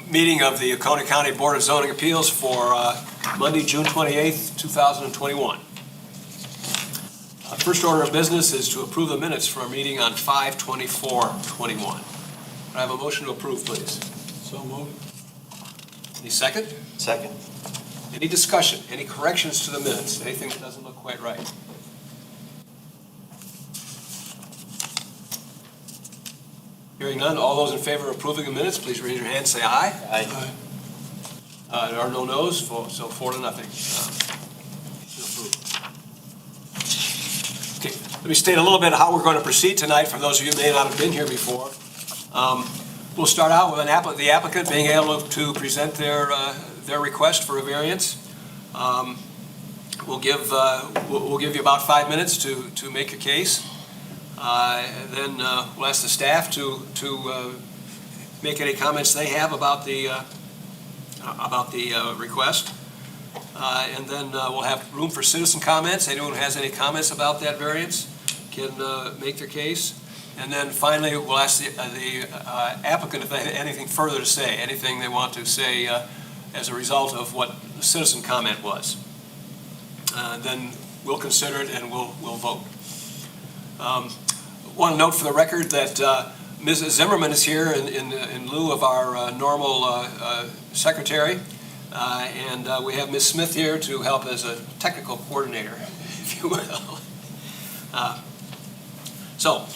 meeting of the Oconee County Board of Zoning Appeals for Monday, June 28th, 2021. First order of business is to approve the minutes for our meeting on 5/24/21. I have a motion to approve, please. So moved. Any second? Second. Any discussion? Any corrections to the minutes? Anything that doesn't look quite right? Hearing none, all those in favor of approving the minutes, please raise your hand and say aye. Aye. There are no no's, so 4-0. Okay, let me state a little bit how we're going to proceed tonight for those of you who may not have been here before. We'll start out with the applicant being able to present their request for a variance. We'll give you about 5 minutes to make a case. Then we'll ask the staff to make any comments they have about the request. And then we'll have room for citizen comments. Anyone who has any comments about that variance can make their case. And then finally, we'll ask the applicant if they have anything further to say, anything they want to say as a result of what the citizen comment was. Then we'll consider it and we'll vote. I want to note for the record that Mrs. Zimmerman is here in lieu of our normal secretary. And we have Ms. Smith here to help as a technical coordinator, if you will. So,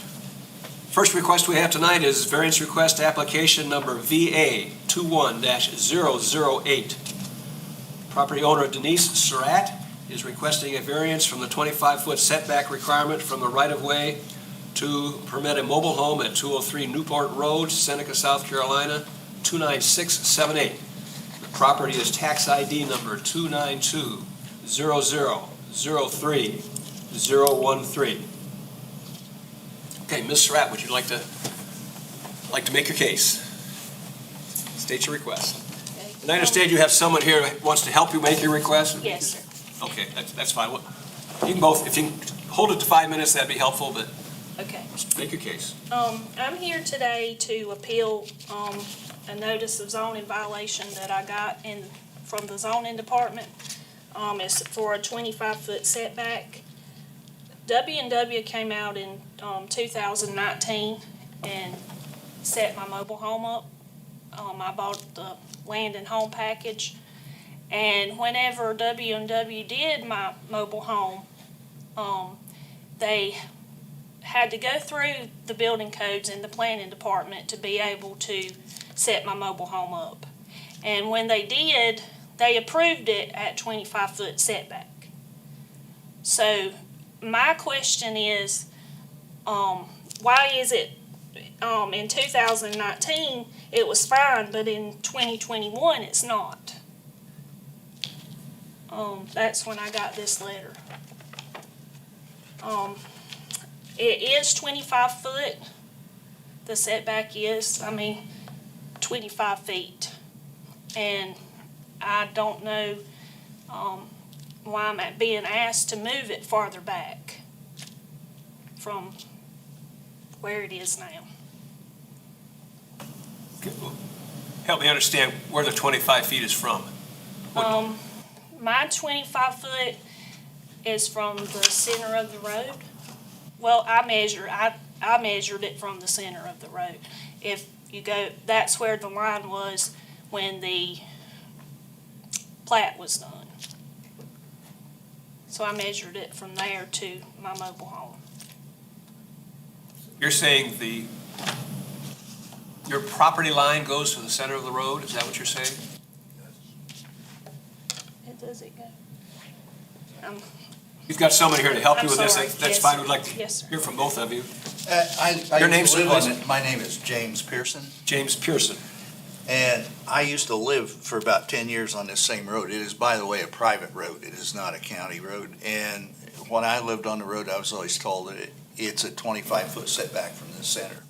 first request we have tonight is variance request application number VA 21-008. Property owner Denise Surratt is requesting a variance from the 25-foot setback requirement from the right-of-way to permit a mobile home at 203 Newport Road, Seneca, South Carolina, 29678. The property is tax ID number 292-0003-013. Okay, Ms. Surratt, would you like to make your case? State your request. Okay. And I understand you have someone here who wants to help you make your request? Yes, sir. Okay, that's fine. Well, you can both, if you can hold it to 5 minutes, that'd be helpful, but Okay. make your case. I'm here today to appeal, a notice of zoning violation that I got from the zoning department. It's for a 25-foot setback. W&W came out in, 2019 and set my mobile home up. I bought the land and home package. And whenever W&W did my mobile home, they had to go through the building codes in the planning department to be able to set my mobile home up. And when they did, they approved it at 25-foot setback. So my question is, why is it in 2019 it was fine, but in 2021 it's not? That's when I got this letter. It is 25 foot. The setback is, 25 feet. And I don't know why I'm being asked to move it farther back from where it is now. Okay, well, help me understand where the 25 feet is from. My 25 foot is from the center of the road. Well, I measured it from the center of the road. If you go, that's where the line was when the plat was done. So I measured it from there to my mobile home. You're saying your property line goes to the center of the road? Is that what you're saying? Does it go? You've got someone here to help you with this. sorry. That's Yes, fine. sir. We'd like to Yes, sir. hear from both of you. I Your used to name, live sir, on it. My name is James Pearson, James Pearson. and I used to live for about 10 years on this same road. It is, by the way, a private road. It is not a county road. And when I lived on the road, I was always told that it's a 25-foot setback from the center.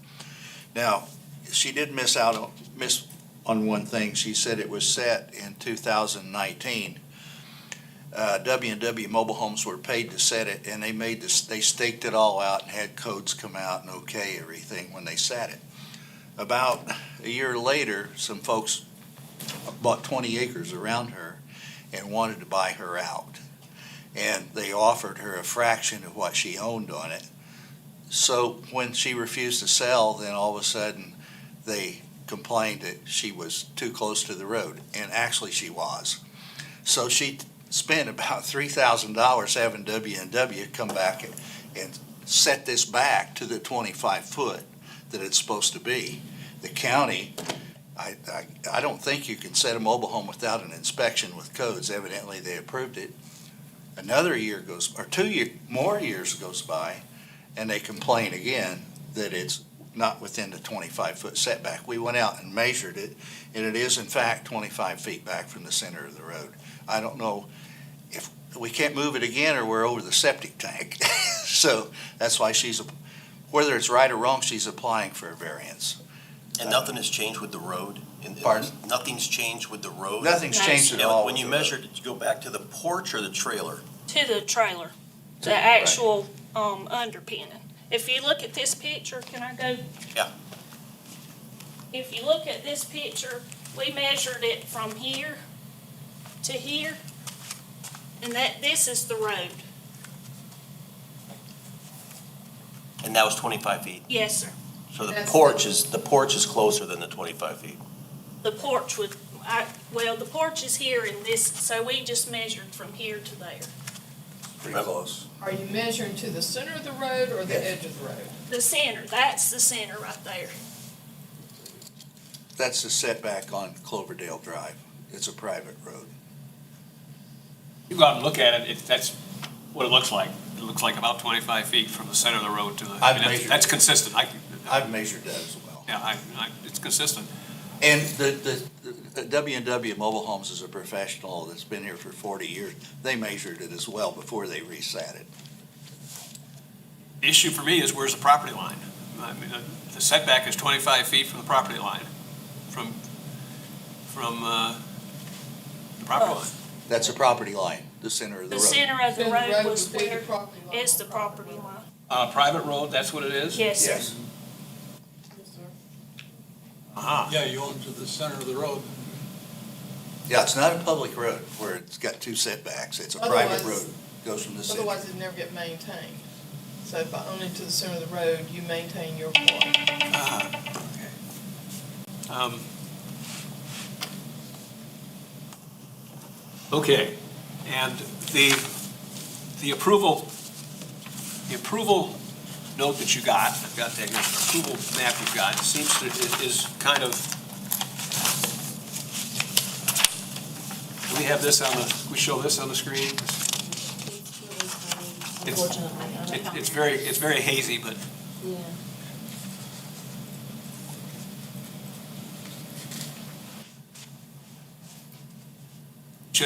Now, she did miss on one thing. She said it was set in 2019. W&W Mobile Homes were paid to set it, and they staked it all out and had codes come out and okay everything when they set it. About a year later, some folks bought 20 acres around her and wanted to buy her out. And they offered her a fraction of what she owned on it. So when she refused to sell, then all of a sudden they complained that she was too close to the road, and actually she was. So she spent about $3,000 having W&W come back and set this back to the 25 foot that it's supposed to be. The county, I don't think you can set a mobile home without an inspection with codes. Evidently, they approved it. Another year goes, or more years goes by, and they complain again that it's not within the 25-foot setback. We went out and measured it, and it is in fact 25 feet back from the center of the road. I don't know if we can't move it again or we're over the septic tank. So that's why whether it's right or wrong, she's applying for a variance. And nothing has changed with the road? Pardon? Nothing's changed with the road? Nothing's changed at And all. when you measured, did you go back to the porch or the trailer? To the trailer, the actual, underpinning. If you look at this picture, can I go? Yeah. If you look at this picture, we measured it from here to here, and this is the road. And that was 25 feet? Yes, sir. So the That's porch is closer than the 25 feet? The porch the porch is here and this, so we just measured from here to there. Pretty close. Are you measuring to the center of the road or the edge of the road? The center, that's the center right there. That's the setback on Cloverdale Drive. It's a private road. You go out and look at it, that's what it looks like. It looks like about 25 feet from the center of the road to the, I've measured that's it. consistent. I've measured that as well. Yeah, it's consistent. And the W&W Mobile Homes is a professional that's been here for 40 years. They measured it as well before they resat it. The issue for me is where's the property line? I mean, the setback is 25 feet from the property line, from the property line. That's the property line, the center of the The road. center of the Then road was would be the where, property line. is the property line. Private road, that's what it is? Yes, sir. Yes. Yes, sir. Uh-huh. Yeah, you own to the center of the road. Yeah, it's not a public road where it's got two setbacks. It's a private Otherwise- road. Goes from the center. Otherwise, it'd never get maintained. So by owning to the center of the road, you maintain your part. Okay, and the approval note that you got, I've got that here, approval map you've got, seems to, is kind of, we have this on the, we show this on the screen? Unfortunately. It's very hazy, but Yeah.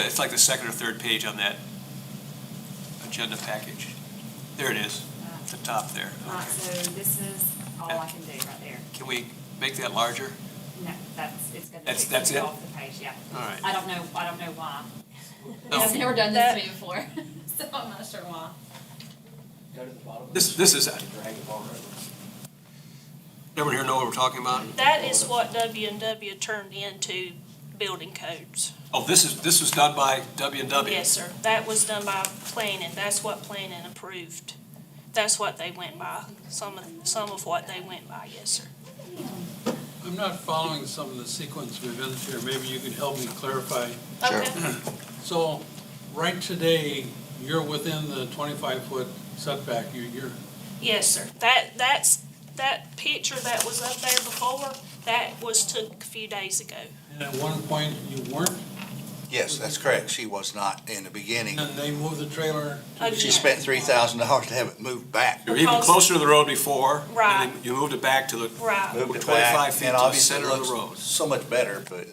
it's like the second or third page on that agenda package. There it is, at the top there. Right, Okay. so this is all I can do right there. Can we make that larger? No, it's gonna That's take it? it off the page, yeah. All right. I don't know why. No. I've never done this That- to me before, so I'm not sure why. This is, everyone here know what we're talking about? That is what W&W turned into building codes. Oh, this was done by W&W? Yes, sir. That was done by planning. That's what planning approved. That's what they went by. Some of what they went by, yes, sir. I'm not following some of the sequence of events here. Maybe you could help me clarify. Sure. Okay. So, right today, you're within the 25-foot setback. You're, Yes, sir. That picture that was up there before, that was took a few days ago. and at one point, you weren't, Yes, that's correct. She was not in the beginning. and they moved the trailer. She spent $3,000 to have it moved back. You were even Because- closer to the road before. Right. And then you moved it back to the, Right. Moved it 25 back, feet and to the obviously center it of the looks road. so much better, but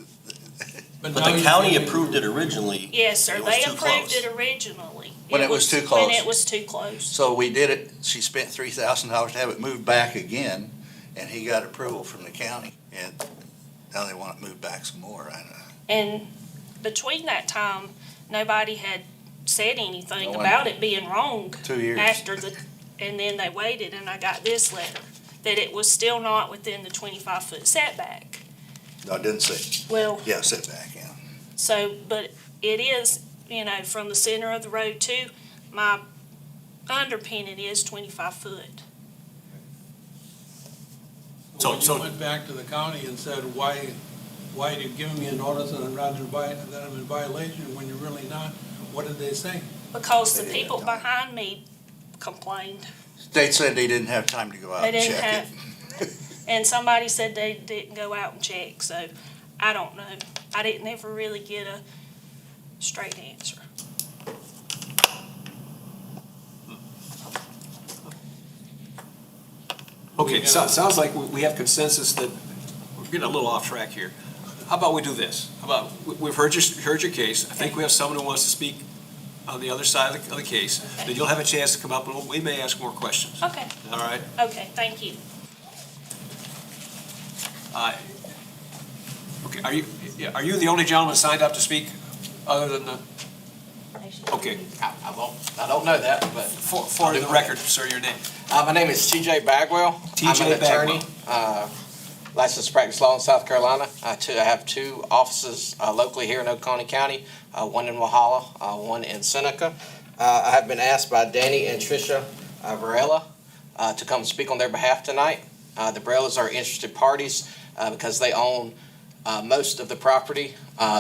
But now the you- county approved it originally. Yes, sir. It was They too approved close. it originally. When it was too When close. it was too close. so we did it. She spent $3,000 to have it moved back again, and he got approval from the county. And now they want it moved back some more. I don't know. And between that time, nobody had said anything No one- about it being wrong. 2 years. And then they waited and I got this letter, that it was still not within the 25-foot setback. No, it didn't say, Well, yeah, setback, yeah. so, but it is, from the center of the road to my underpinning is 25 foot. So- When so- you went back to the county and said, why are you giving me a notice that I'm not that I'm in violation when you're really not? What did they say? Because the They didn't people have time. behind me complained. They said they didn't have time to go out They and didn't check have, it. and somebody said they didn't go out and check, so I don't know. I didn't ever really get a straight answer. Okay, so, sounds like we have consensus that, we're getting a little off track here. How about we do this? How about, we've heard your case. I think we have someone who wants to speak on the other side of the case. Okay. Then you'll have a chance to come up and we may ask more questions. Okay, All right? okay, thank you. Okay, are you the only gentleman signed up to speak other than the, okay, I don't know that, but for the record, sir, your name? my name is T.J. Bagwell. T.J. I'm an attorney, licensed to practice law in South Carolina. I have two offices locally here in Oconee County, one in Walhalla, one in Seneca. I have been asked by Danny and Tricia Varela to come speak on their behalf tonight. The Varela's are interested parties because they own most of the property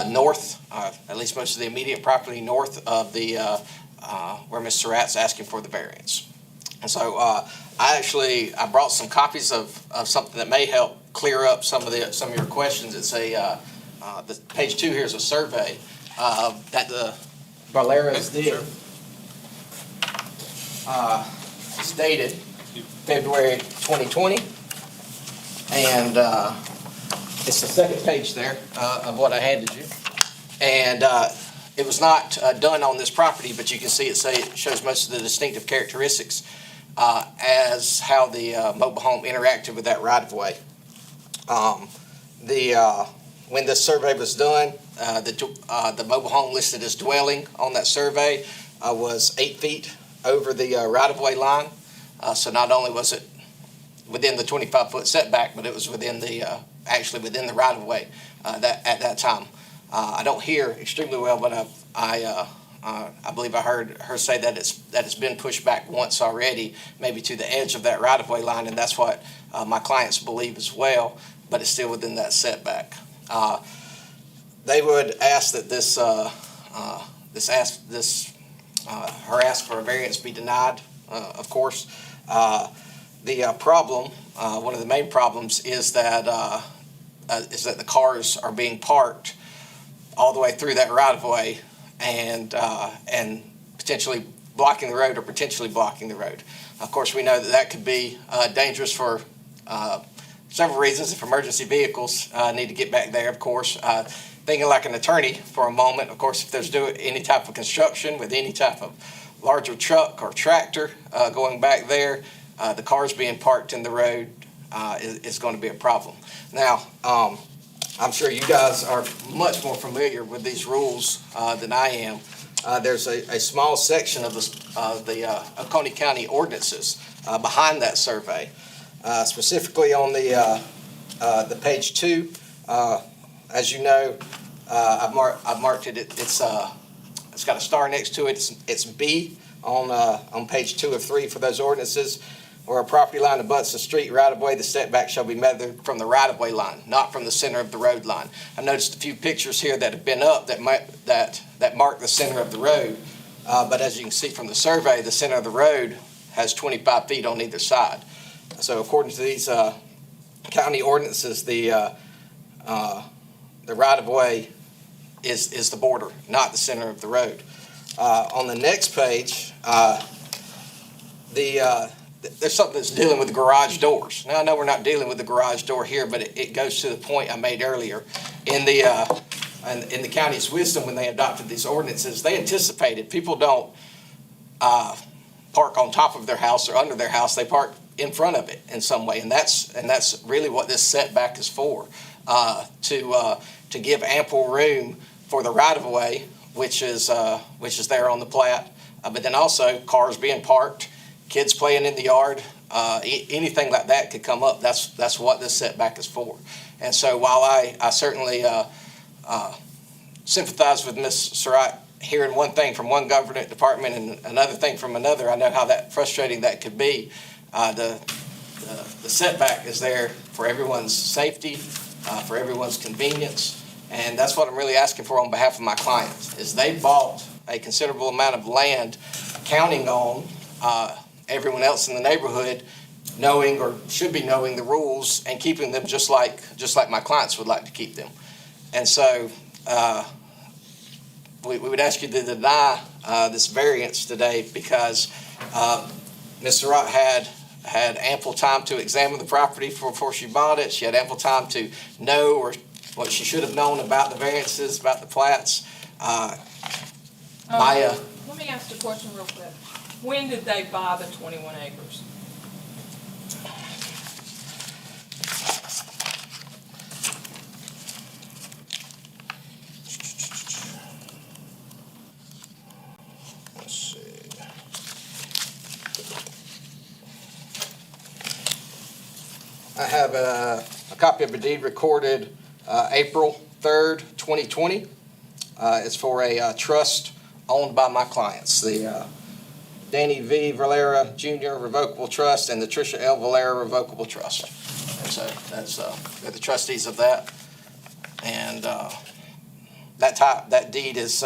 north, at least most of the immediate property north of the where Ms. Surratt's asking for the variance. And so I brought some copies of something that may help clear up some of your questions. It's the page 2 here is a survey that the Valera's did. It's dated February 2020, and it's the second page there of what I handed you. And it was not done on this property, but you can see it shows most of the distinctive characteristics as how the mobile home interacted with that right-of-way. When this survey was done, the mobile home listed as dwelling on that survey was 8 feet over the right-of-way line. So not only was it within the 25-foot setback, but it was within actually within the right-of-way at that time. I don't hear extremely well, but I believe I heard her say that it's been pushed back once already, maybe to the edge of that right-of-way line, and that's what my clients believe as well, but it's still within that setback. They would ask that her ask for a variance be denied, of course. The problem, one of the main problems, is that the cars are being parked all the way through that right-of-way and potentially blocking the road or potentially blocking the road. Of course, we know that could be dangerous for several reasons. If emergency vehicles need to get back there, of course. Thinking like an attorney for a moment, of course, if there's any type of construction with any type of larger truck or tractor going back there, the cars being parked in the road is going to be a problem. Now, I'm sure you guys are much more familiar with these rules than I am. There's a small section of the Oconee County ordinances behind that survey, specifically on the page 2. As you know, I've marked it. It's got a star next to it. It's B on page 2 of 3 for those ordinances. Where a property line abuts the street right-of-way, the setback shall be measured from the right-of-way line, not from the center of the road line. I've noticed a few pictures here that have been up that mark the center of the road, but as you can see from the survey, the center of the road has 25 feet on either side. So according to these county ordinances, the right-of-way is the border, not the center of the road. On the next page, there's something that's dealing with the garage doors. Now, I know we're not dealing with the garage door here, but it goes to the point I made earlier. In the county's wisdom, when they adopted these ordinances, they anticipated people don't park on top of their house or under their house. They park in front of it in some way, and that's really what this setback is for, to give ample room for the right-of-way, which is there on the plat, but then also cars being parked, kids playing in the yard, anything like that could come up. That's what this setback is for. And so while I certainly sympathize with Ms. Surratt hearing one thing from one government department and another thing from another, I know how frustrating that could be. The setback is there for everyone's safety, for everyone's convenience, and that's what I'm really asking for on behalf of my clients, is they bought a considerable amount of land counting on everyone else in the neighborhood knowing, or should be knowing, the rules and keeping them just like my clients would like to keep them. And so we would ask you to deny this variance today because Ms. Surratt had ample time to examine the property before she bought it. She had ample time to know or what she should have known about the variances, about the plats. Let me ask the question real quick. When did they buy the 21 acres? Let's see. I have a copy of a deed recorded April 3rd, 2020. It's for a trust owned by my clients, the Danny V. Valera Jr. Revocable Trust and the Tricia L. Valera Revocable Trust. And so they're the trustees of that. And that deed is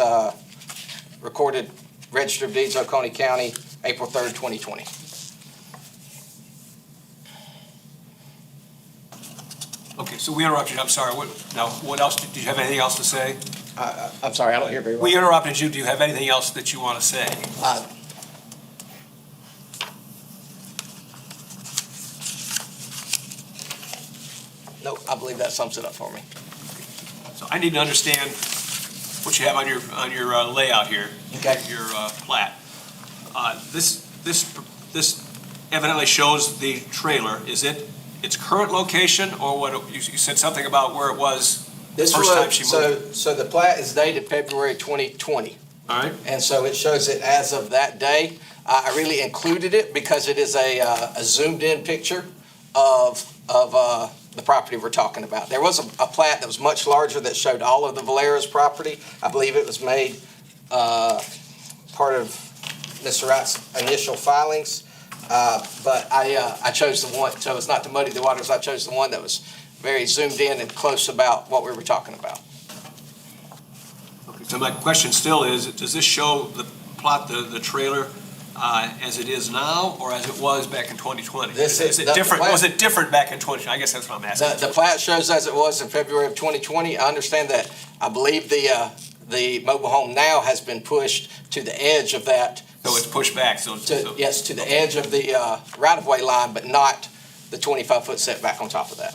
recorded, Register of Deeds, Oconee County, April 3rd, 2020. Okay, so we interrupted you, I'm sorry. What else, did you have anything else to say? I'm sorry, I don't hear very well. We interrupted you, do you have anything else that you want to say? No, I believe that sums it up for me. So I need to understand what you have on your layout here. Okay. Your plat. This evidently shows the trailer. Is it its current location, or what, you said something about where it was the first time she moved? So the plat is dated February 2020. All right, And so it shows it as of that day. I really included it because it is a zoomed-in picture of the property we're talking about. There was a plat that was much larger that showed all of the Valera's property. I believe it was made part of Ms. Surratt's initial filings. But I chose the one, so it's not to muddy the waters, I chose the one that was very zoomed in and close about what we were talking about. okay, so my question still is, does this show the plot, the trailer, as it is now, or as it was back in 2020? This is- it the different, plat- was it different back in 2020? I guess that's what I'm asking. The plat shows as it was in February of 2020. I understand that, I believe the mobile home now has been pushed to the edge of that. So it's pushed back, Yes, to the edge of the right-of-way line, but not the 25-foot setback on top of that.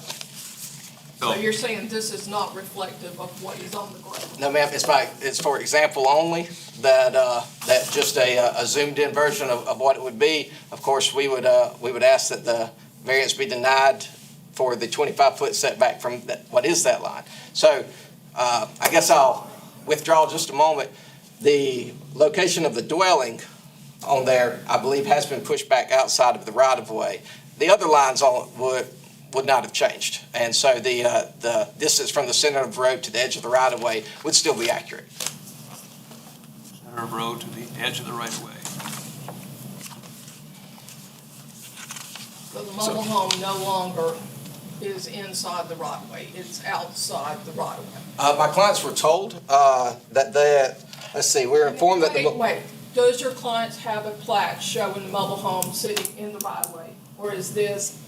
So you're saying this is not reflective of what is on the ground? No, ma'am, it's for example only, that just a zoomed-in version of what it would be. Of course, we would ask that the variance be denied for the 25-foot setback from what is that line. So I guess I'll withdraw just a moment. The location of the dwelling on there, I believe, has been pushed back outside of the right-of-way. The other lines on would not have changed. And so the distance from the center of the road to the edge of the right-of-way would still be accurate. center of road to the edge of the right-of-way. So the mobile home no longer is inside the right of way, it's outside the right of way. My clients were told let's see, we were informed that Wait, does your clients have a plat showing the mobile home sitting in the right of way? Or is this,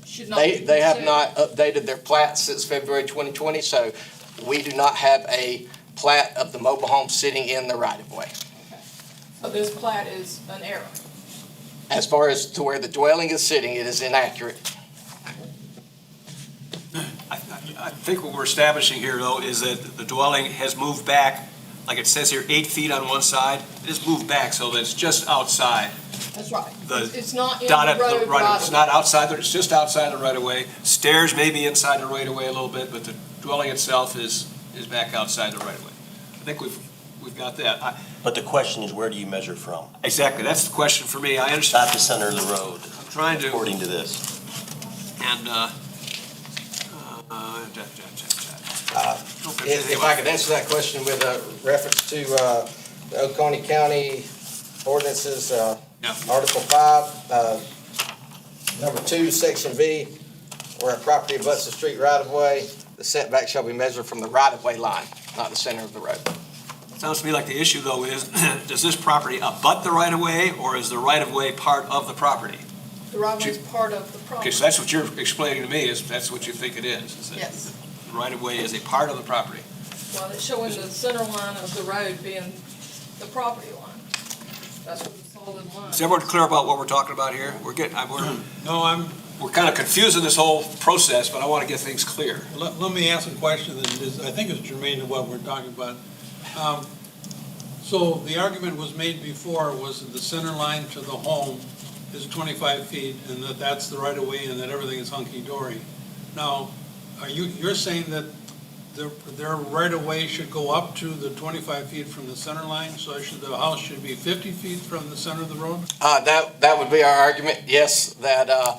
should not be they have considered? not updated their plat since February 2020, so we do not have a plat of the mobile home sitting in the right-of-way. So this plat is an error. As far as to where the dwelling is sitting, it is inaccurate. I think what we're establishing here, though, is that the dwelling has moved back, like it says here, 8 feet on one side. It has moved back so that it's just outside. That's right. The It's not in the dotted- road right, It's not right-of-way. outside, it's just outside the right-of-way. Stairs may be inside the right-of-way a little bit, but the dwelling itself is back outside the right-of-way. I think we've got that. But the question is, where do you measure from? Exactly, that's the question for me. I understand, Not the center of the road, I'm trying to, according to this. and, If I could answer that question with a reference to the Oconee County ordinances, Yeah. Article 5, number 2, Section V, where a property abuts the street right-of-way, the setback shall be measured from the right-of-way line, not the center of the road. Sounds to me like the issue, though, is, does this property abut the right-of-way, or is the right-of-way part of the property? The right-of-way is part of the Okay, property. so that's what you're explaining to me, is that's what you think it is? that Yes. The right-of-way is a part of the property. Well, it's showing the center line of the road being the property line. That's what the solid line. Is everyone clear about what we're talking about here? We're kind of confusing this whole process, but I want to get things clear. let me ask a question that is, I think is germane to what we're talking about. So the argument was made before was that the center line to the home is 25 feet and that that's the right of way and that everything is hunky-dory. Now, you're saying that their right of way should go up to the 25 feet from the center line? So the house should be 50 feet from the center of the road? That would be our argument, yes, that a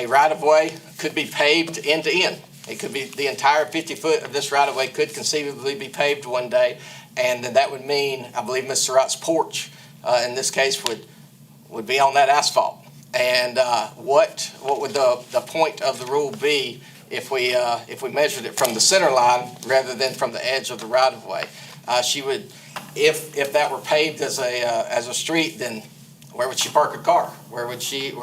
right-of-way could be paved end to end. It could be, the entire 50 foot of this right-of-way could conceivably be paved one day, and then that would mean, I believe Mr. Wright's porch, in this case, would be on that asphalt. And what would the point of the rule be if we measured it from the center line rather than from the edge of the right-of-way? She would, if that were paved as a street, then where would she park her car? Where would she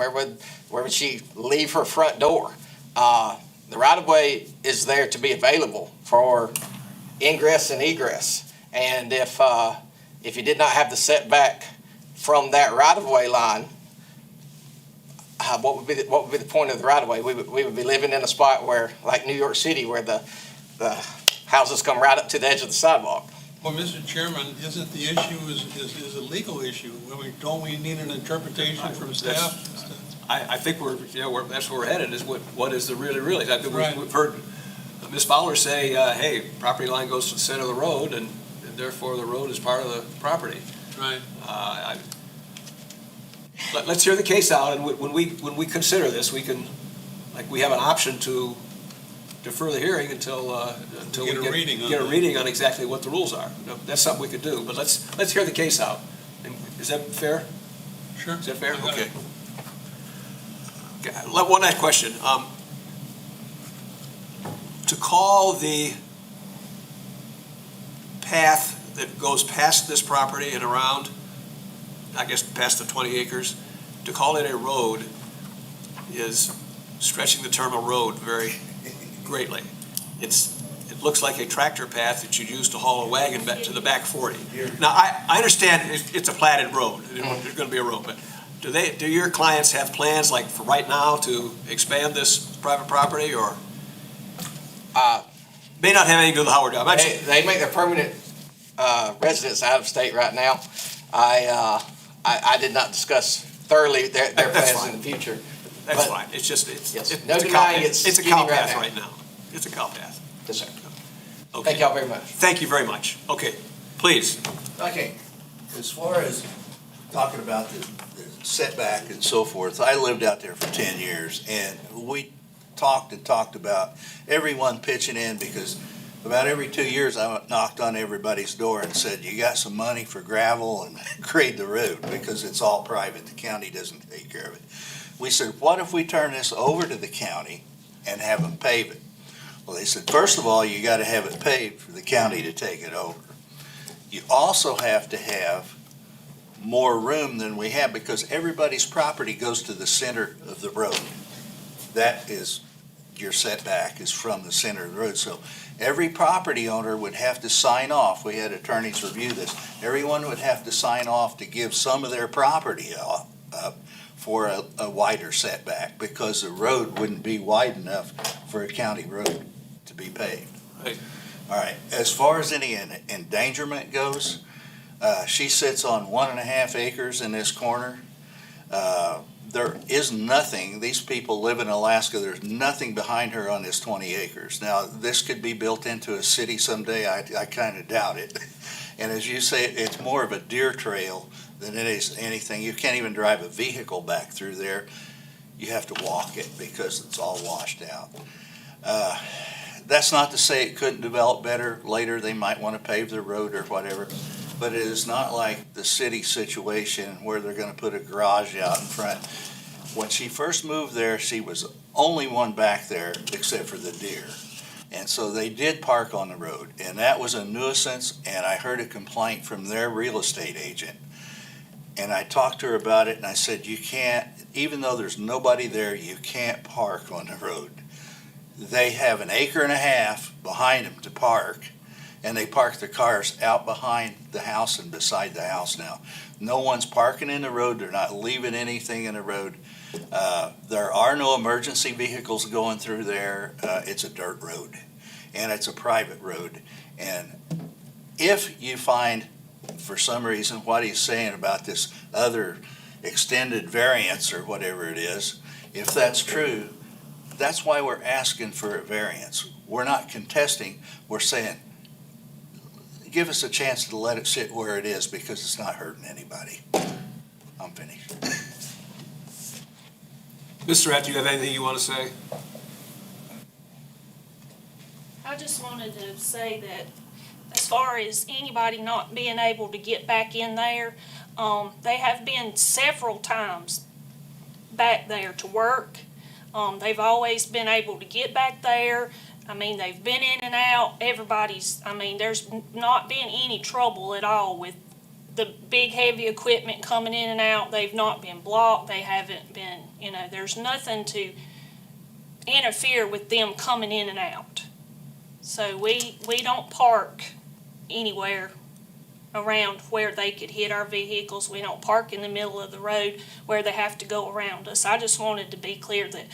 leave her front door? The right-of-way is there to be available for ingress and egress. And if you did not have the setback from that right-of-way line, what would be the point of the right-of-way? We would be living in a spot where, like New York City, where the houses come right up to the edge of the sidewalk. Well, Mr. Chairman, isn't the issue is a legal issue? Don't we need an interpretation from staff? I think that's where we're headed, is what is the really? Right. We've heard Ms. Fowler say, hey, property line goes to the center of the road, and therefore the road is part of the property. Right. Let's hear the case out, and when we consider this, we have an option to defer the hearing until we Get a reading on get a that. reading on exactly what the rules are. That's something we could do, but let's hear the case out. And is that fair? Sure. Is that fair? I got Okay. it. One last question. To call the path that goes past this property and around, I guess past the 20 acres, to call it a road is stretching the term a road very greatly. It looks like a tractor path that you'd use to haul a wagon back to the back 40. Now, I understand it's a platted road. There's going to be a road, but do your clients have plans, like for right now, to expand this private property, or may not have anything to do with the Howard job? They make their permanent residence out of state right now. I did not discuss thoroughly their That's plans fine. in the future. That's But- fine. It's just, Yes. it's No a cow denying path. it's It's a skinny cow right path now. right now. It's a cow path. Yes, sir. Okay. Thank y'all very much. Thank you very much. Okay, please. Okay, as far as talking about the setback and so forth, I lived out there for 10 years, and we talked about everyone pitching in, because about every 2 years I knocked on everybody's door and said, you got some money for gravel and grade the road, because it's all private. The county doesn't take care of it. We said, what if we turn this over to the county and have them pave it? Well, they said, first of all, you got to have it paved for the county to take it over. You also have to have more room than we have, because everybody's property goes to the center of the road. That is, your setback is from the center of the road. So every property owner would have to sign off. We had attorneys review this. Everyone would have to sign off to give some of their property up for a wider setback, because the road wouldn't be wide enough for a county road to be paved. Right. All right, as far as any endangerment goes, she sits on 1.5 acres in this corner. There is nothing, these people live in Alaska, there's nothing behind her on this 20 acres. Now, this could be built into a city someday, I kind of doubt it. And as you say, it's more of a deer trail than it is anything. You can't even drive a vehicle back through there. You have to walk it because it's all washed out. That's not to say it couldn't develop better. Later, they might want to pave the road or whatever. But it is not like the city situation where they're going to put a garage out in front. When she first moved there, she was the only one back there except for the deer. And so they did park on the road, and that was a nuisance, and I heard a complaint from their real estate agent. And I talked to her about it, and I said, you can't, even though there's nobody there, you can't park on the road. They have 1.5 acres behind them to park, and they park their cars out behind the house and beside the house now. No one's parking in the road, they're not leaving anything in the road. There are no emergency vehicles going through there. It's a dirt road, and it's a private road. And if you find, for some reason, what he's saying about this other extended variance or whatever it is, if that's true, that's why we're asking for a variance. We're not contesting, we're saying, give us a chance to let it sit where it is because it's not hurting anybody. I'm finished. Mr. Rath, do you have anything you want to say? I just wanted to say that as far as anybody not being able to get back in there, they have been several times back there to work. They've always been able to get back there. I mean, they've been in and out. There's not been any trouble at all with the big heavy equipment coming in and out. They've not been blocked. They haven't been, there's nothing to interfere with them coming in and out. So we don't park anywhere around where they could hit our vehicles. We don't park in the middle of the road where they have to go around us. I just wanted to be clear that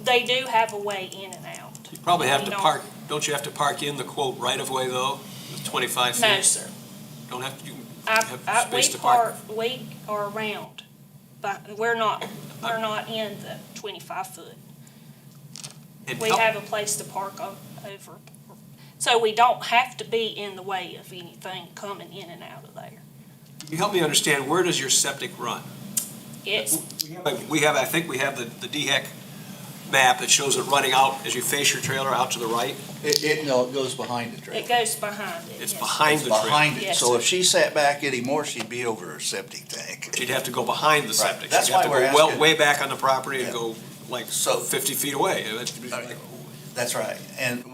they do have a way in and out. You probably have We to don't- park, don't you have to park in the quote right-of-way though, with 25 feet? No, sir. Don't have to, you have We space to park. we are around, but we're not in the 25-foot. And We help- have a place to park over, so we don't have to be in the way of anything coming in and out of there. You help me understand, where does your septic run? It's, I think we have the DHEC map that shows it running out as you face your trailer out to the right. It goes behind the trailer. it goes behind it. It's yes. behind the trailer. Behind it, Yes, so sir. if she sat back anymore, she'd be over her septic tank. You'd have to go behind the septic. That's You'd have why to we're go well, asking- way back on the property and Yeah. go like So- 50 feet away. That's right, and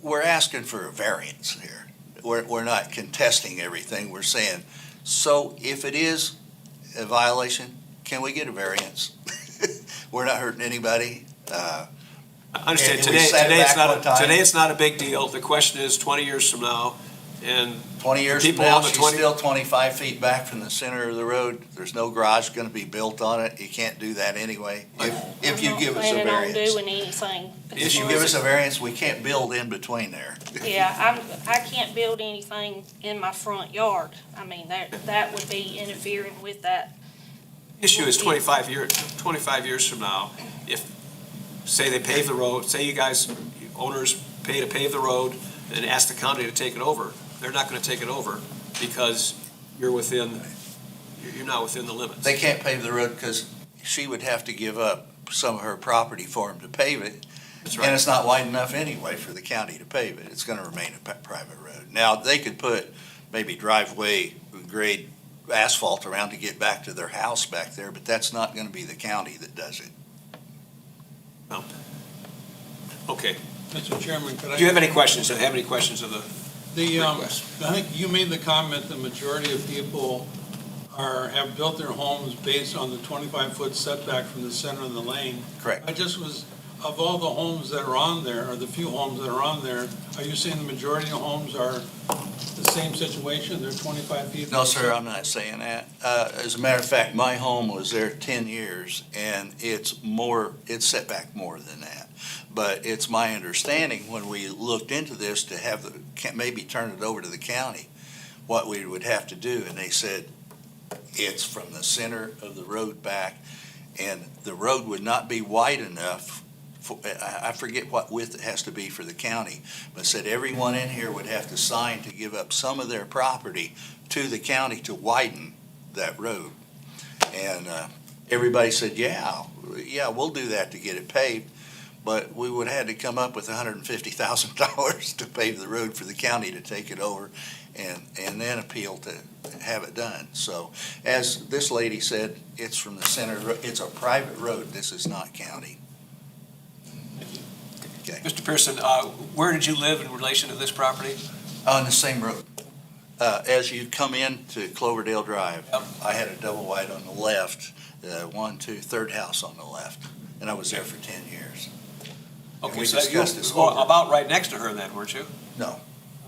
we're asking for a variance here. We're not contesting everything, we're saying, so if it is a violation, can we get a variance? We're not hurting anybody. I understand, And we sat today it's back not, one time. today it's not a big deal. The question is 20 years from now, and 20 years from People now, on the she's 20 still 25 feet back from the center of the road. There's no garage gonna be built on it. You can't do that anyway, if you I'm give not us a planning on variance. doing anything. If you give us a variance, we can't build in between there. Yeah, I can't build anything in my front yard. I mean, that would be interfering with that. issue is 25 years from now, if, say they pave the road, say you guys, owners pay to pave the road and ask the county to take it over, they're not gonna take it over because you're not within the limits. They can't pave the road because she would have to give up some of her property for them to pave it. That's And right. it's not wide enough anyway for the county to pave it. It's gonna remain a private road. Now, they could put maybe driveway grade asphalt around to get back to their house back there, but that's not gonna be the county that does it. Mr. Okay. Chairman, could I? Do you have any questions? Do you have any questions of the I request? think you made the comment, the majority of people have built their homes based on the 25-foot setback from the center of the lane. Correct. Of all the homes that are on there, or the few homes that are on there, are you saying the majority of homes are the same situation, they're 25 feet? No, sir, I'm not saying that. As a matter of fact, my home was there 10 years, and it's set back more than that. But it's my understanding, when we looked into this, to have maybe turn it over to the county, what we would have to do, and they said it's from the center of the road back, and the road would not be wide enough. I forget what width it has to be for the county, but said everyone in here would have to sign to give up some of their property to the county to widen that road. And everybody said, yeah, we'll do that to get it paved. but we would have had to come up with $150,000 to pave the road for the county to take it over and then appeal to have it done. So as this lady said, it's from the center, it's a private road. This is not county. Okay. Mr. Pearson, where did you live in relation to this property? On the same road. As you come in to Cloverdale Drive, Yep. I had a double wide on the left, third house on the left, and I was there for 10 years. Okay, we so discussed you this were over. about right next to her then, weren't you? No.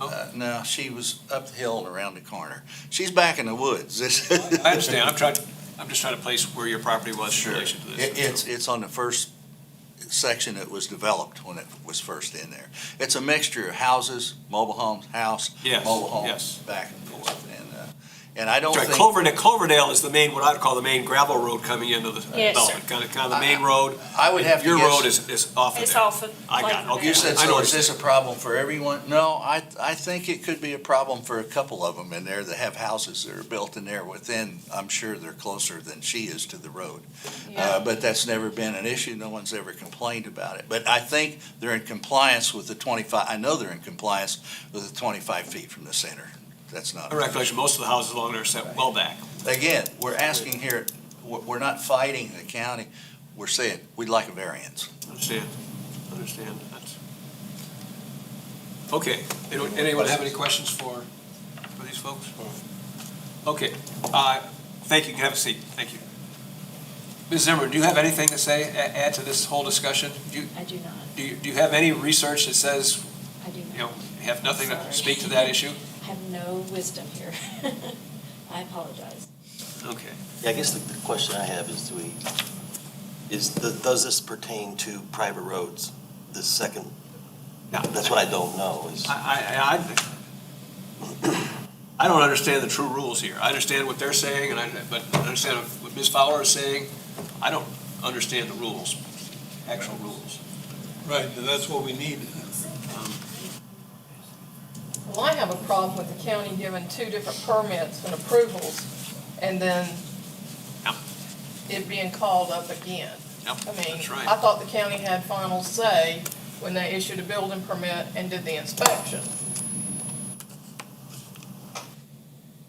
Oh. No, she was up the hill and around the corner. She's back in the woods. I understand. I'm just trying to place where your property was in relation to this. It's on the first section that was developed when it was first in there. It's a mixture of houses, mobile homes, house, Yes, mobile homes, yes. back and forth. And I don't Right, think. Cloverdale is the main, what I'd call the main gravel road coming into the Yes, development, kind of the main road. I would have to Your guess- road is off of there. It's off of. I got it. Okay. You said, I know so what is you're this a problem for everyone? No, I think it could be a problem for a couple of them in there that have houses that are built in there within, I'm sure they're closer than she is to the road. But that's never been an issue, no one's ever complained about it. But I think they're in compliance with the 25, I know they're in compliance with the 25 feet from the center. That's not. My recollection, most of the houses along there are set well back. Again, we're asking here, we're not fighting the county, we're saying, we'd like a variance. Understand. That's- Okay, anyone have any questions for these folks? Okay, thank you, you can have a seat, thank you. Ms. Zimmer, do you have anything to say, add to this whole discussion? I do not. Do you have any research that says, I do not. have nothing to Sorry. speak to that issue? I have no wisdom here. I apologize. Okay. Yeah, I guess the question I have is, does this pertain to private roads? The second, Yeah. that's what I don't know is. I don't understand the true rules here. I understand what they're saying, but I understand what Ms. Fowler is saying. I don't understand the rules, actual rules. Right, and that's what we need. Well, I have a problem with the county giving two different permits and approvals, and then Yeah. it being called up again. Yep, I mean, that's right. I thought the county had final say when they issued a building permit and did the inspection.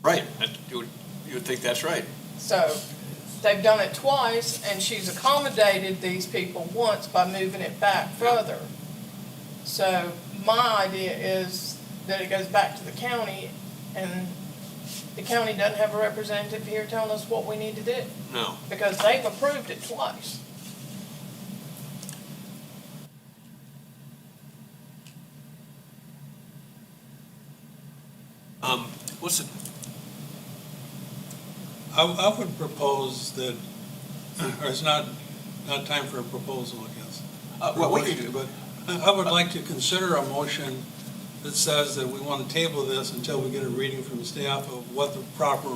Right, you would think that's right. So they've done it twice, and she's accommodated these people once by moving it back further. So my idea is that it goes back to the county, and the county doesn't have a representative here telling us what we need to do, No. because they've approved it twice. What's it, I would propose that, or it's not time for a proposal, I guess. what we can do, But I would like to consider a motion that says that we want to table this until we get a reading from staff of what the proper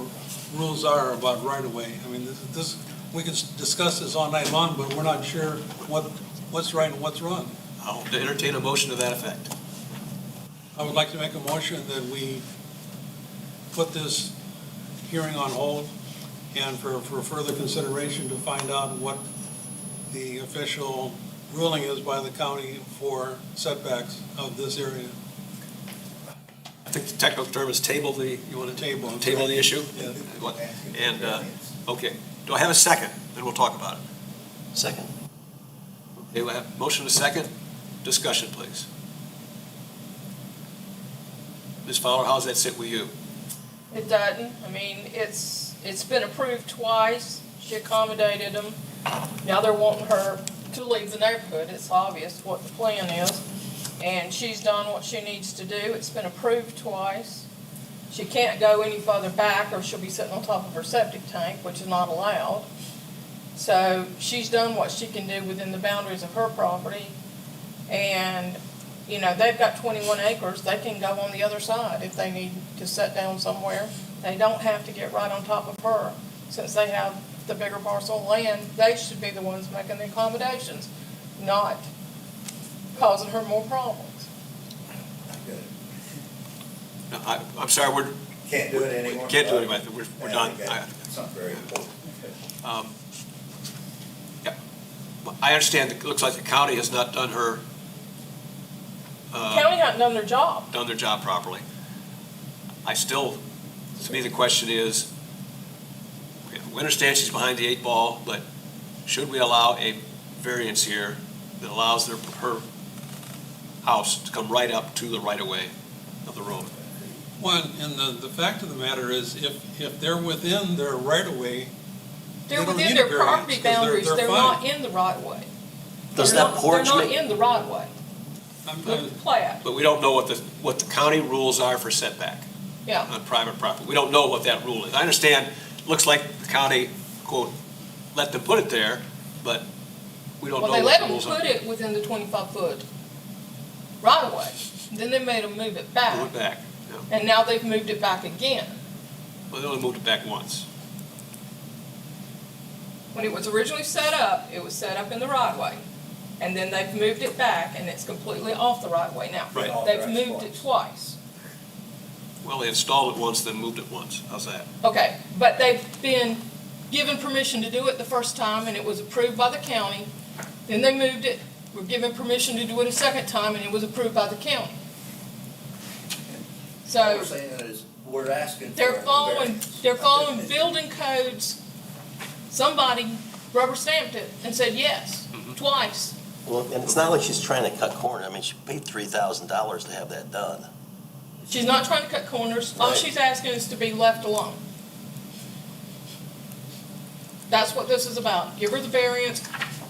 rules are about right-of-way. I mean, this, we can discuss this all night long, but we're not sure what's right and what's wrong. I'll entertain a motion to that effect. I would like to make a motion that we put this hearing on hold and for further consideration to find out what the official ruling is by the county for setbacks of this area. I think the technical term is table the, you want to Table. table the issue? Yeah. And, okay, do I have a second? Then we'll talk about it. Second. Okay, we have motion to second, discussion, please. Ms. Fowler, how does that sit with you? It doesn't. I mean, it's been approved twice. She accommodated them. Now they're wanting her to leave the neighborhood. It's obvious what the plan is. And she's done what she needs to do. It's been approved twice. She can't go any further back or she'll be sitting on top of her septic tank, which is not allowed. So she's done what she can do within the boundaries of her property. And, you know, they've got 21 acres. They can go on the other side if they need to sit down somewhere. They don't have to get right on top of her. Since they have the bigger parcel of land, they should be the ones making the accommodations, not causing her more problems. No, I'm sorry, we're, Can't do it anymore? can't do it anymore. We're done. Something very important. Yeah. I understand, it looks like the county has not done County hasn't done their job. done their job properly. I still, to me, the question is, we understand she's behind the 8 ball, but should we allow a variance here that allows her house to come right up to the right-of-way of the road? One, and the fact of the matter is, if they're within their right-of-way, They're They don't within need their a variance, property 'cause they're boundaries, they're fine. not in the right of way. Does They're that not- porch They're not make, in the right of way. Look I'm, at the plat, But we don't know what the county rules are for setback yeah. on private property. We don't know what that rule is. I understand, looks like the county, quote, let them put it there, but we don't know Well, they what let the them rules are. put it within the 25-foot right of way. Then they made them move it Move back, it back, yeah. and now they've moved it back again. Well, they only moved it back once. When it was originally set up, it was set up in the right of way. And then they've moved it back, and it's completely off the right of way now. Right. They've moved it twice. Well, they installed it once, then moved it once. How's that? Okay, but they've been given permission to do it the first time, and it was approved by the county. Then they moved it, were given permission to do it a second time, and it was approved by the county. What So we're saying is, we're asking for they're a following variance. building codes. Somebody rubber stamped it and said yes, twice. well, and it's not like she's trying to cut corner. I mean, she paid $3,000 to have that done. She's not trying to cut corners. All Right. she's asking is to be left alone. That's what this is about. Give her the variance,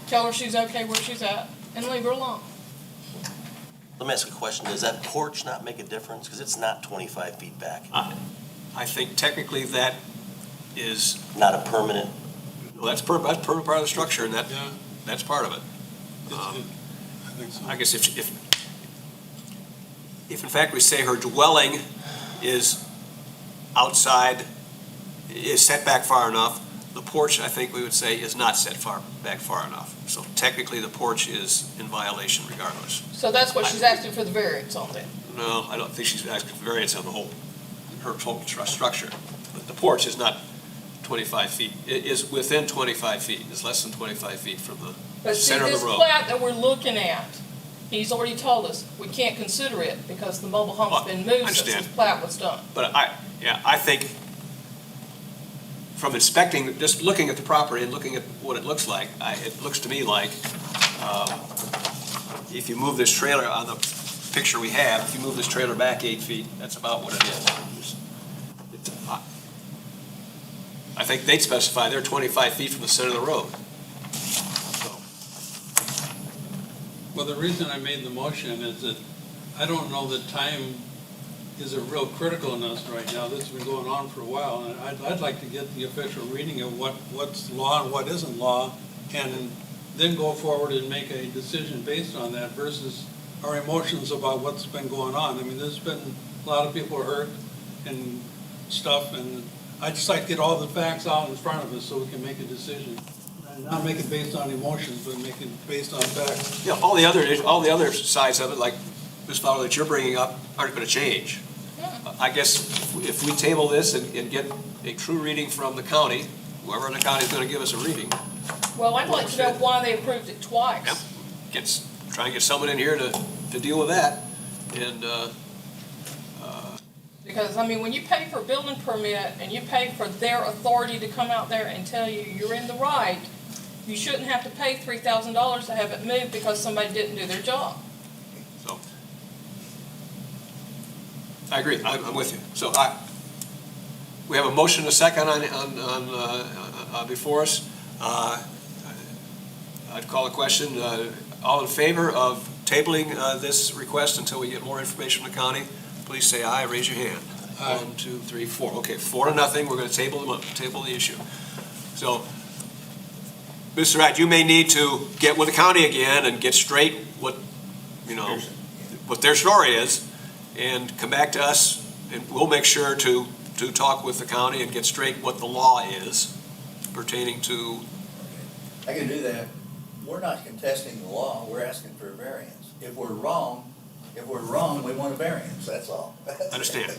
tell her she's okay where she's at, and leave her alone. Let me ask a question. Does that porch not make a difference? Because it's not 25 feet back. I think technically that is, Not a permanent, well, that's part of the structure, and yeah, that's part of it. I think so. I guess if in fact we say her dwelling is outside, is set back far enough, the porch, I think we would say, is not set back far enough. So technically, the porch is in violation regardless. So that's what she's asking for the variance on then. No, I don't think she's asking for variance on her total structure. But the porch is not 25 feet. It is within 25 feet. It's less than 25 feet from the But see, center of this the road. plat that we're looking at, he's already told us, we can't consider it because the mobile home's been moved since understand. this plat was done. But I think from inspecting, just looking at the property and looking at what it looks like, it looks to me like if you move this trailer on the picture we have, if you move this trailer back 8 feet, that's about what it is. I think they'd specify they're 25 feet from the center of the road. So, Well, the reason I made the motion is that I don't know that time is a real critical in us right now. This has been going on for a while, and I'd like to get the official reading of what's law and what isn't law, and then go forward and make a decision based on that versus our emotions about what's been going on. I mean, there's been a lot of people hurt and stuff, and I'd just like to get all the facts out in front of us so we can make a decision. And not make it based on emotions, but make it based on facts. yeah, all the other sides of it, like this fellow that you're bringing up, aren't going to change. I guess if we table this and get a true reading from the county, whoever in the county is going to give us a reading, Well, I'd like to know why they approved it twice. Yep. Try and get someone in here to deal with that. And, Because, I mean, when you pay for a building permit and you pay for their authority to come out there and tell you you're in the right, you shouldn't have to pay $3,000 to have it moved because somebody didn't do their job. so. I agree, I'm with you. So we have a motion, a second before us. I'd call a question. All in favor of tabling this request until we get more information from the county, please say aye, raise your hand. Aye. 1, 2, 3, 4. Okay, 4-0, we're going to table the issue. So, Mr. Wright, you may need to get with the county again and get straight what their story is, and come back to us, and we'll make sure to talk with the county and get straight what the law is pertaining to. I can do that. We're not contesting the law, we're asking for a variance. If we're wrong, we want a variance, that's all. Understand.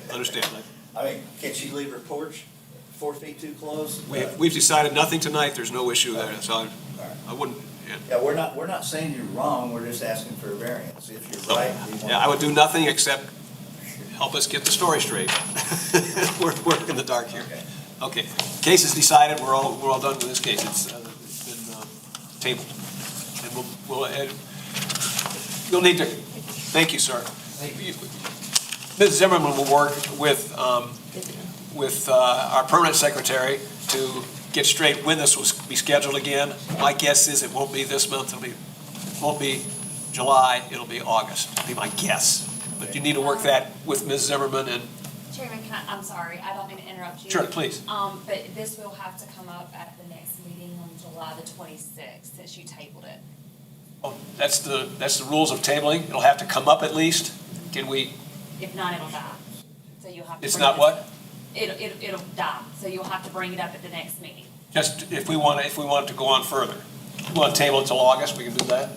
I mean, can she leave her porch 4 feet too close? We've decided nothing tonight, there's no issue there, so I wouldn't, Yeah, we're not saying you're wrong, we're just asking for a variance. If you're right, we want. Yeah, I would do nothing except help us get the story straight. We're in the dark here. Okay, case is decided, we're all done with this case. It's been tabled. And you'll need to, thank you, sir. Ms. Zimmerman will work with our permanent secretary to get straight when this will be scheduled again. My guess is it won't be this month, it won't be July, it'll be August, be my guess. But you need to work that with Ms. Zimmerman and. Chairman, I'm sorry, I don't mean to interrupt you. Sure, please. But this will have to come up at the next meeting on July the 26th, since you tabled it. Oh, that's the rules of tabling. It'll have to come up at least. Can we, If not, it'll die. So you'll have to. it's bring not it- what? It'll die, so you'll have to bring it up at the next meeting. Just if we want it to go on further. We want to table it until August, we can do that?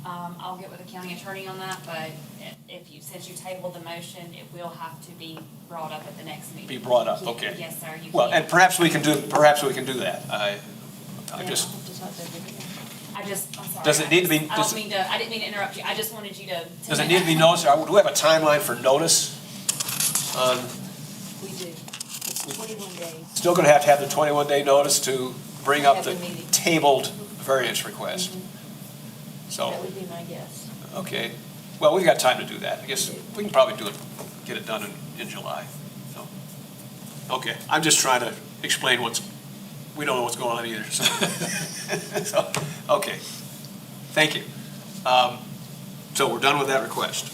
I'll get with the county attorney on that, but since you tabled the motion, it will have to be brought up at the next meeting. Be brought up, okay. Yes, sir, you Well, can. and perhaps we can do that. I just, I'm sorry. Does it need to be- I does don't mean to, I didn't mean to interrupt you, I just wanted you to. does it know need to be that. noticed? Do we have a timeline for notice? We do. It's 21 days. Still going to have the 21-day notice to bring up Have the the meeting. tabled variance request. So. That would be my guess. Okay, well, we've got time to do that. I guess we can probably get it done in July. So, okay, I'm just trying to explain we don't know what's going on either, so. So, okay, thank you. So we're done with that request.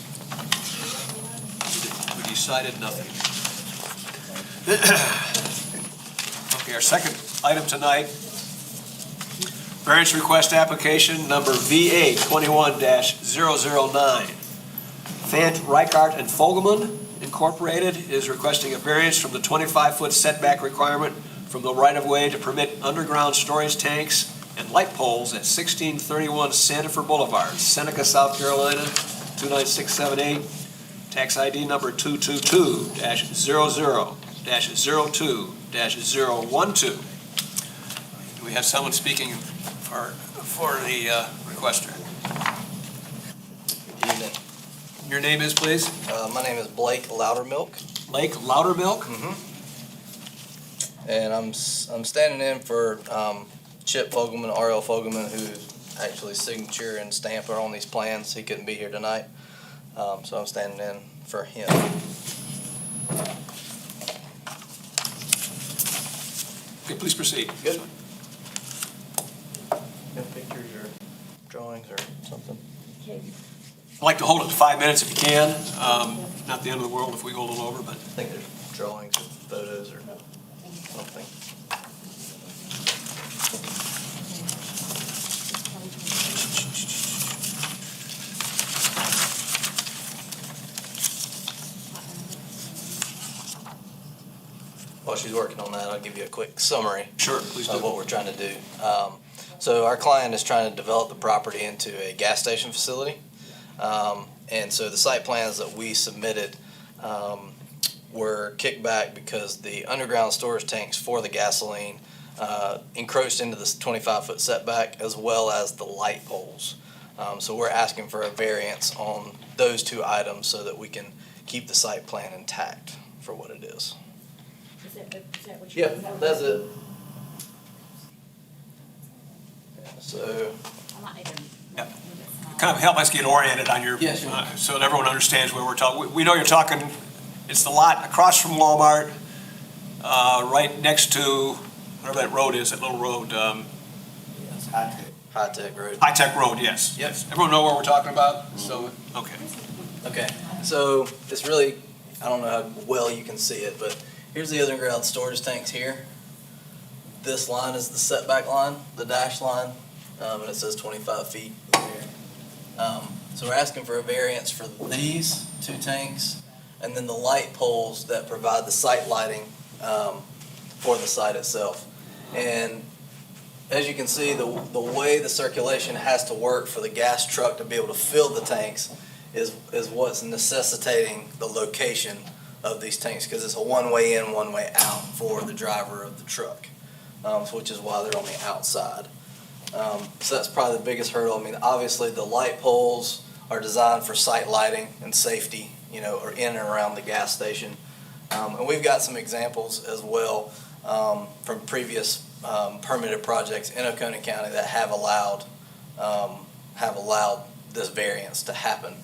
We decided nothing. Okay, our second item tonight, variance request application number VA 21-009. Fant, Reichart, and Fogelman Incorporated is requesting a variance from the 25-foot setback requirement from the right-of-way to permit underground storage tanks and light poles at 1631 Sandifer Boulevard, Seneca, South Carolina, 29678, tax ID number 222-00-02-012. Do we have someone speaking for the requester? Evening. Your name is, please? My name is Blake Loudermilk, Lake Loudermilk? and I'm standing in for Chip Fogelman, R.L. Fogelman, whose actually signature and stamp are on these plans. He couldn't be here tonight, so I'm standing in for him. Okay, please proceed. Good. Got pictures or drawings or something? Okay. I'd like to hold it to 5 minutes if you can. Not the end of the world if we go a little over, but I think there's drawings or photos or something. While she's working on that, I'll give you a quick summary sure, please of what do. we're trying to do. So our client is trying to develop the property into a gas station facility. And so the site plans that we submitted were kicked back because the underground storage tanks for the gasoline encroached into this 25-foot setback, as well as the light poles. So we're asking for a variance on those two items so that we can keep the site plan intact for what it is. Is that what you're? That's it. So, I might need to. Yeah. move it some. Kind of help us get oriented on your, Yeah, sure. so that everyone understands where we're talking. We know you're talking, it's the lot across from Walmart, right next to, whatever that road is, that little road, Yes, high tech. High Tech Road. High Tech Road, yes. Yep. Everyone know what we're talking about? So, okay. Okay, so it's really, I don't know how well you can see it, but here's the underground storage tanks here. This line is the setback line, the dash line, and it says 25 feet there. So we're asking for a variance for these two tanks, and then the light poles that provide the site lighting for the site itself. And as you can see, the way the circulation has to work for the gas truck to be able to fill the tanks is what's necessitating the location of these tanks, because it's a one-way in, one-way out for the driver of the truck, which is why they're on the outside. So that's probably the biggest hurdle. I mean, obviously, the light poles are designed for site lighting and safety, or in and around the gas station. And we've got some examples as well from previous permitted projects in Oconee County that have allowed this variance to happen,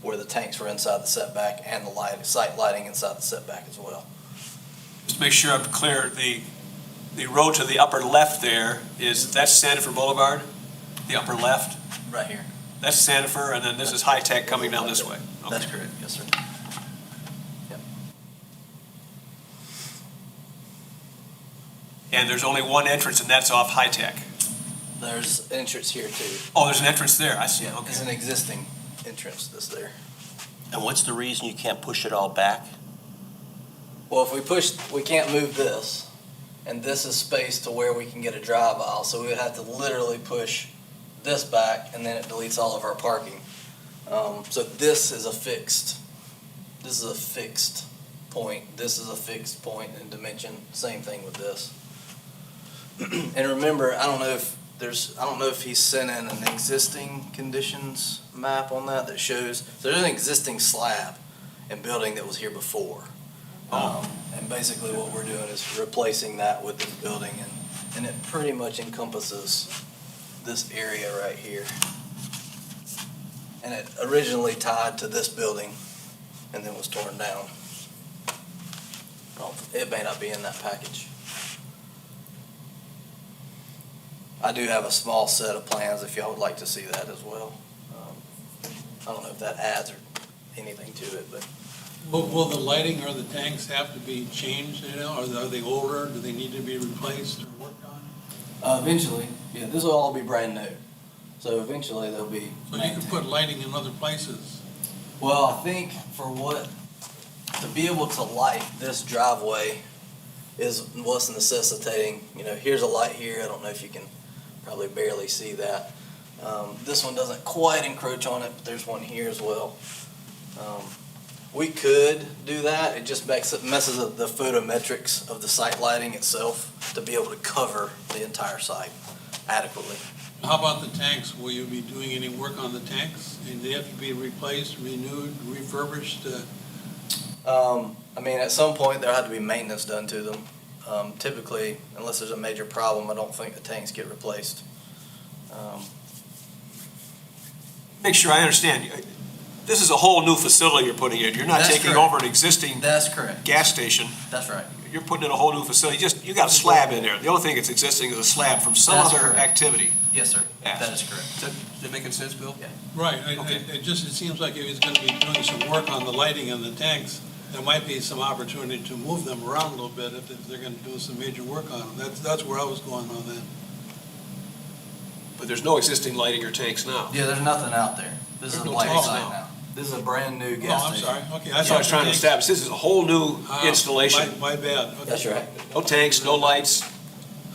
where the tanks were inside the setback and the site lighting inside the setback as well. Just to make sure I'm clear, the road to the upper left there that's Sandifer Boulevard? The upper left? Right here. That's Sandifer, and then this is High Tech coming down this way? That's Okay. correct, yes, sir. And there's only one entrance, and that's off High Tech? There's an entrance here too. Oh, there's an entrance there, I see, It's an okay. existing entrance that's there. And what's the reason you can't push it all back? Well, if we can't move this, and this is spaced to where we can get a drive aisle, so we would have to literally push this back, and then it deletes all of our parking. So this is a fixed point, this is a fixed point in dimension, same thing with this. And remember, I don't know if he's sent in an existing conditions map on that shows, there's an existing slab and building that was here before. And basically what we're doing is replacing that with this building, and it pretty much encompasses this area right here. And it originally tied to this building and then was torn down. It may not be in that package. I do have a small set of plans if y'all would like to see that as well. I don't know if that adds or anything to it, but Will the lighting or the tanks have to be changed, or are they older? Do they need to be replaced or worked on? eventually, yeah, this will all be brand new. So eventually they'll be So you can put lighting in other places. Well, I think to be able to light this driveway is what's necessitating, here's a light here, I don't know if you can probably barely see that. This one doesn't quite encroach on it, but there's one here as well. We could do that, it just messes up the photometrics of the site lighting itself to be able to cover the entire site adequately. How about the tanks? Will you be doing any work on the tanks? And they have to be replaced, renewed, refurbished? At some point, there had to be maintenance done to them. Typically, unless there's a major problem, I don't think the tanks get replaced. Make sure I understand. This is a whole new facility you're putting in. You're not That's taking correct. over an existing That's correct. gas station. That's right. You're putting in a whole new facility. You got a slab in there. The only thing that's existing is a slab from some That's other correct. activity. Yes, sir. Yeah. That is correct. Is that making sense, Bill? Yeah. Right, Okay. it seems like if he's gonna be doing some work on the lighting and the tanks, there might be some opportunity to move them around a little bit if they're gonna do some major work on them. That's where I was going on that. But there's no existing lighting or tanks now. Yeah, there's nothing out there. This is a There's no blank tanks site now. now. This is a brand new Oh, gas I'm station. sorry, okay. That's what I was trying to establish. This is a whole new installation. My bad. Okay. That's right. No tanks, no lights.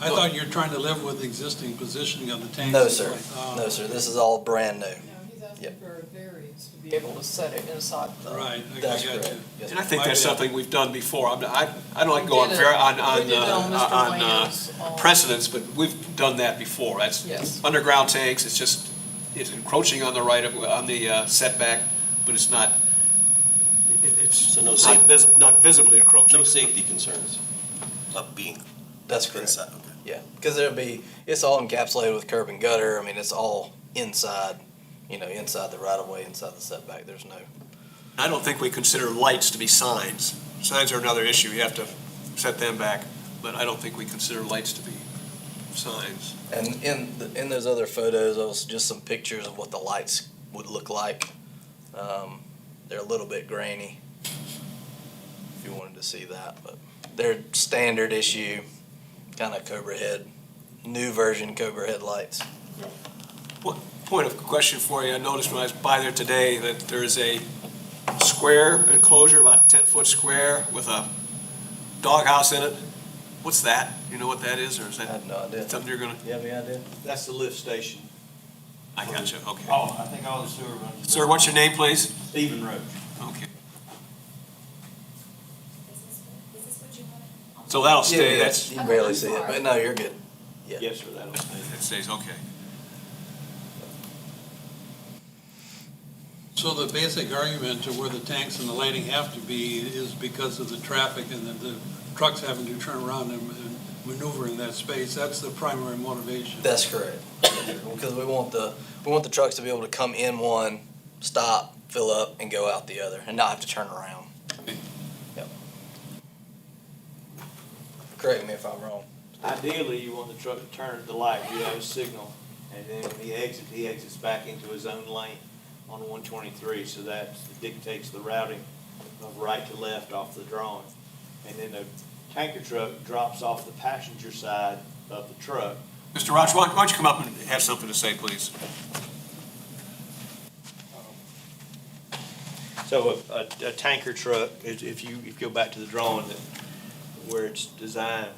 I thought you were trying to live with the existing positioning of the tanks. No, sir. Oh, No, sir. This is all brand new. No, he's asking Yep. for a variance to be able to set it inside the. Right, I That's got correct. you. Yes, And I sir. think My that's bad. something we've done before. I don't like We going did very it- on we did it on Mr. Lang's, precedents, but we've done that before. That's Yes. underground tanks. It's encroaching on the setback, but it's not. It's So no not visibly encroaching. No safety concerns of being That's correct. inside, okay. Yeah, because it's all encapsulated with curb and gutter. I mean, it's all inside, inside the right of way, inside the setback. There's no. I don't think we consider lights to be signs. Signs are another issue. You have to set them back, but I don't think we consider lights to be signs. And in those other photos, those just some pictures of what the lights would look like. They're a little bit grainy, if you wanted to see that, but they're standard issue, kind of Cobra head, new version Cobra head lights. Point of question for you. I noticed when I was by there today that there is a square enclosure, about a 10-foot square with a doghouse in it. What's that? You know what that is, or is I that have no idea. something you're gonna? You have any idea? That's the lift station. I got you, okay. Oh, I think all the sewer runs. Sir, what's your name, please? Stephen Roach. Okay. Is this what you wanted? So that'll stay, Yeah, that's, you can barely see it, but no, you're good. Yeah. Yes, sir, that'll stay. it stays, okay. So the basic argument to where the tanks and the lighting have to be is because of the traffic and the trucks having to turn around and maneuver in that space. That's the primary motivation. That's correct. Because we want the trucks to be able to come in one, stop, fill up, and go out the other, and not have to turn around. Yep. Correct me if I'm wrong. Ideally, you want the truck to turn at the light, you have a signal, and then when he exits back into his own lane on 123, so that dictates the routing of right to left off the drawing. And then the tanker truck drops off the passenger side of the truck. Mr. Rauch, why don't you come up and have something to say, please? So a tanker truck, if you go back to the drawing where it's designed,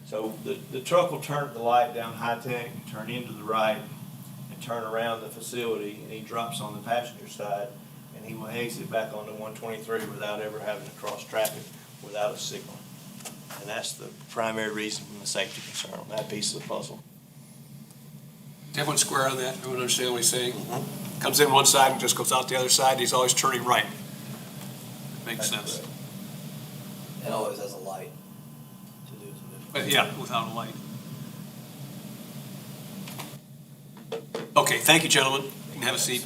so the truck will turn the light down High Tech, turn into the right, and turn around the facility, and he drops on the passenger side, and he will exit back onto 123 without ever having to cross traffic without a signal. And that's the primary reason from the safety concern on that piece of the puzzle. Is everyone square on that? Everyone understand what he's saying? Comes in one side and just goes out the other side, he's always turning right. Makes sense. It always has a light. But yeah, without a light. Okay, thank you, gentlemen. You can have a seat.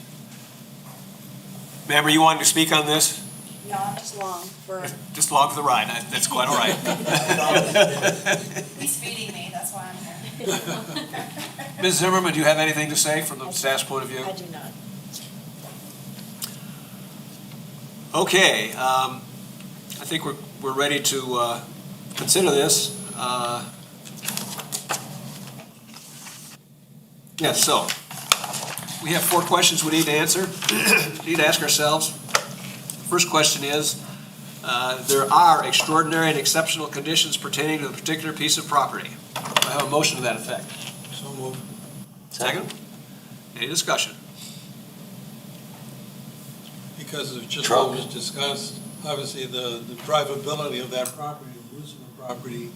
Ma'am, are you wanting to speak on this? Not as long for. Just along for the ride. That's quite all right. He's feeding me, that's why I'm here. Ms. Zimmerman, do you have anything to say from the staff's point of view? I do not. Okay, I think we're ready to consider this. Yes, so we have 4 questions we need to answer, need to ask ourselves. First question is, there are extraordinary and exceptional conditions pertaining to a particular piece of property. I have a motion to that effect. So moved. Second? Any discussion? Because of just what was discussed, obviously the drivability of that property, the use of the property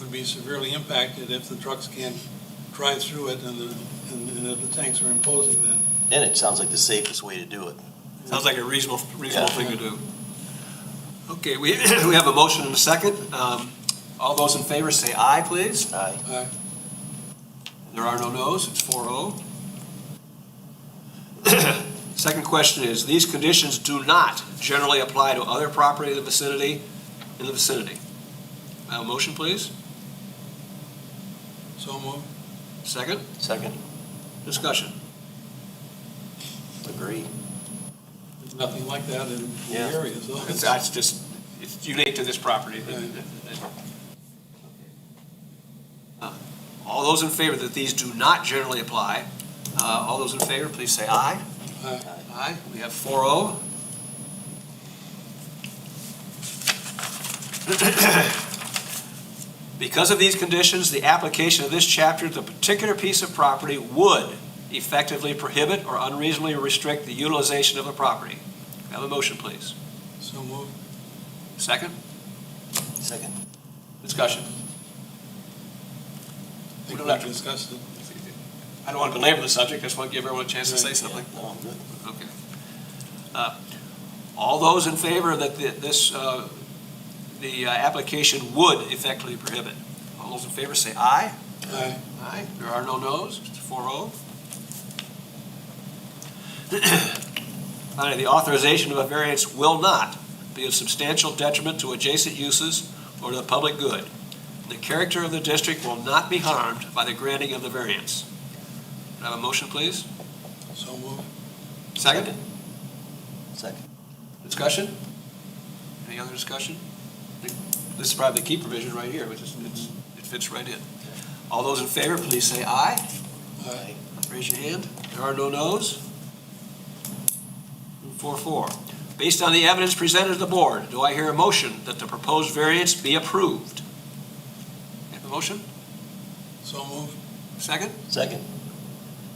would be severely impacted if the trucks can't drive through it and if the tanks are imposing that. And it sounds like the safest way to do it. Sounds like a reasonable thing to do. Okay, we have a motion and a second. All those in favor say aye, please. Aye. Aye. There are no no's, it's 4-0. Second question is, these conditions do not generally apply to other property in the vicinity. Have a motion, please? So moved. Second? Second. Discussion. Agree. There's nothing like that in the area, so. It's unique to this property. All those in favor that these do not generally apply, all those in favor, please say aye. Aye. Aye. We have 4-0. Because of these conditions, the application of this chapter to a particular piece of property would effectively prohibit or unreasonably restrict the utilization of the property. Have a motion, please. So moved. Second? Second. Discussion. I think don't we have to- discussed it. I don't want to belabor the subject, I just want to give everyone a chance to say something. No, I'm good. Okay. All those in favor that the application would effectively prohibit? All those in favor say aye. Aye. Aye. There are no no's. It's 4-0. Finally, the authorization of a variance will not be a substantial detriment to adjacent uses or to the public good. The character of the district will not be harmed by the granting of the variance. Can I have a motion, please? So moved. Second? Second. Discussion? Any other discussion? This is probably the key provision right here, which is, it fits right in. All those in favor, please say aye. Aye. Raise your hand. There are no no's. 4-4. Based on the evidence presented to the board, do I hear a motion that the proposed variance be approved? You have a motion? So moved. Second? Second.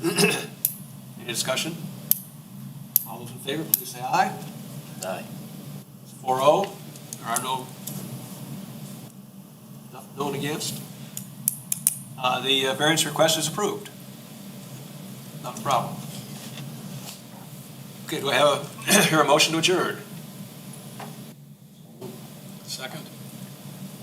Any discussion? All those in favor, please say aye. Aye. 4-0. There are No one against? The variance request is approved. Not a problem. Okay, do I have hear a motion to adjourn? Second?